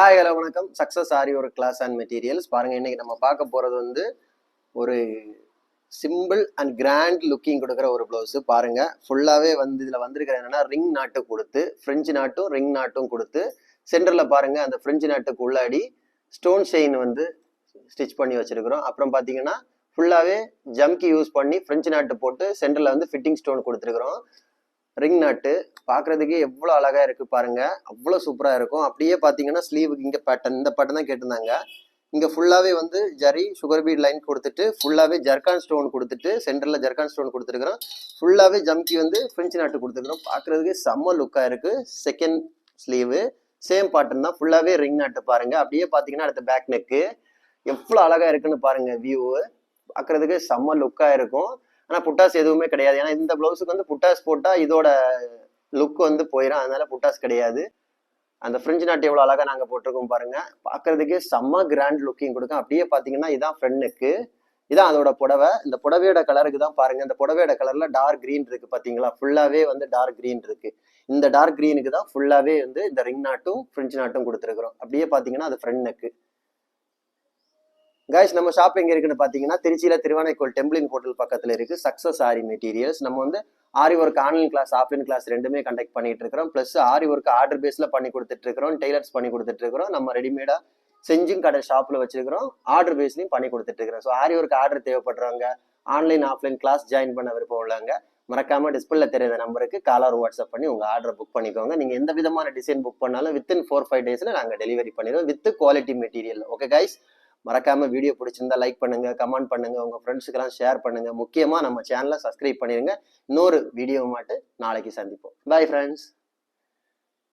Hi hello வணக்கம். Success ஆரி ஒரு class and materials பாருங்க. இன்னைக்கு நம்ம பார்க்க போறது ஒரு சிம்பிள் அண்ட் கிராண்ட் லுக்கிங் கொடுக்குற ஒரு ப்ளவுஸ் பாருங்க. ஃபுல்லாவே இதுல வந்திருக்கிற என்னன்னா ரிங் நாட்டு கொடுத்து ஃப்ரெஞ்சு நாட்டும் ரிங் நாட்டும் கொடுத்து சென்டர்ல பாருங்க அந்த ஃப்ரெஞ்சு நாட்டுக்கு உள்ளாடி ஸ்டோன் செயின் ஸ்டிச் பண்ணி வச்சிருக்கிறோம். அப்புறம் பாத்தீங்கன்னா ஃபுல்லாவே ஜம்கி யூஸ் பண்ணி ஃப்ரெஞ்சு நாட்டு போட்டு சென்டர்ல ஃபிட்டிங் ஸ்டோன் கொடுத்துருக்குறோம். ரிங் நாட்டு பாக்குறதுக்கு எவ்வளவு அழகா இருக்கு பாருங்க, அவ்வளவு சூப்பரா இருக்கும். அப்படியே பாத்தீங்கன்னா ஸ்லீவுக்கு இங்க பேட்டர்ன், இந்த பேட்டர்ன் தான் கேட்டிருந்தாங்க. இங்க ஃபுல்லாவே ஜரி சுகர் பீட் லைன் கொடுத்துட்டு ஃபுல்லாவே ஜர்கான் ஸ்டோன் கொடுத்துட்டு சென்டர்ல ஜர்கான் ஸ்டோன் கொடுத்துருக்கிறோம். ஃபுல்லாவே ஜம்கி ஃப்ரெஞ்சு நாட்டு கொடுத்துருக்கிறோம். பாக்குறதுக்கு செம்ம லுக்கா இருக்கு. செகண்ட் ஸ்லீவு சேம் பேட்டர்ன் தான், ஃபுல்லாவே ரிங் நாட்டு பாருங்க. அப்படியே பாத்தீங்கன்னா அடுத்த பேக் நெக்கு எவ்வளவு அழகா இருக்குன்னு பாருங்க. வியூ பாக்குறதுக்கு செம்ம லுக்கா இருக்கும். ஆனா புட்டாஸ் எதுவுமே கிடையாது. ஏன்னா இந்த பிளவுஸுக்கு புட்டாஸ் போட்டா இதோட லுக் போயிடும். அதனால புட்டாஸ் கிடையாது. அந்த ஃப்ரெஞ்சு நாட்டு எவ்வளவு அழகா நாங்க போட்டிருக்கோம் பாருங்க. பாக்குறதுக்கே செம்ம கிராண்ட் லுக்கிங் கொடுக்கும். அப்படியே பாத்தீங்கன்னா இதான் ஃப்ரண்ட் நெக்கு, இதான் அதோட புடவை. இந்த புடவையோட கலருக்கு தான் பாருங்க. இந்த புடவையோட கலர்ல டார்க் கிரீன் இருக்கு பாத்தீங்களா, ஃபுல்லாவே டார்க் கிரீன் இருக்கு. இந்த டார்க் கிரீனுக்கு தான் ஃபுல்லாவே இந்த ரிங் நாட்டும் ஃப்ரெஞ்சு நாட்டும் கொடுத்துருக்கிறோம். அப்படியே பாத்தீங்கன்னா அது ஃப்ரண்ட் நெக்கு. கைஸ், நம்ம ஷாப் எங்க இருக்குன்னு பாத்தீங்கன்னா திருச்சியில திருவானைக்கோள் டெம்பிளின் ஹோட்டல் பக்கத்துல இருக்கு. Success aari materials. நம்ம aari work online class offline class ரெண்டுமே கண்டக்ட் பண்ணிட்டு இருக்கிறோம். பிளஸ் ஆரி ஒர்க் ஆர்டர் பேஸ்ல பண்ணி கொடுத்துட்டு இருக்கிறோம். டெய்லர்ஸ் பண்ணி கொடுத்துட்டு இருக்கிறோம். நம்ம ரெடிமேடா செஞ்சும் கடை ஷாப்ல வச்சிருக்கிறோம். ஆர்டர் பேஸ்லயும் பண்ணி கொடுத்துட்டு இருக்கிறோம். ஸோ ஆரி ஒர்க் ஆர்டர் தேவைப்படுறவங்க, ஆன்லைன் ஆஃப்லைன் கிளாஸ் ஜாயின் பண்ண விருப்பம் உள்ளவங்க மறக்காம டிஸ்பிளேல தெரியாத நம்பருக்கு காலர் வாட்ஸ்அப் பண்ணி உங்க ஆர்டர் புக் பண்ணிக்கோங்க. நீங்க எந்த விதமான டிசைன் புக் பண்ணாலும் வித்தின் 4-5 டேஸ்ல நாங்க டெலிவரி பண்ணிடுவோம் with quality material. Okay guys, மறக்காம வீடியோ பிடிச்சிருந்தா லைக் பண்ணுங்க, கமெண்ட் பண்ணுங்க, உங்க ஃப்ரெண்ட்ஸுக்கெல்லாம் ஷேர் பண்ணுங்க. முக்கியமா நம்ம சேனலை சப்ஸ்கிரைப் பண்ணிருங்க. இன்னொரு வீடியோ மாட்டு நாளைக்கு சந்திப்போம். Bye friends.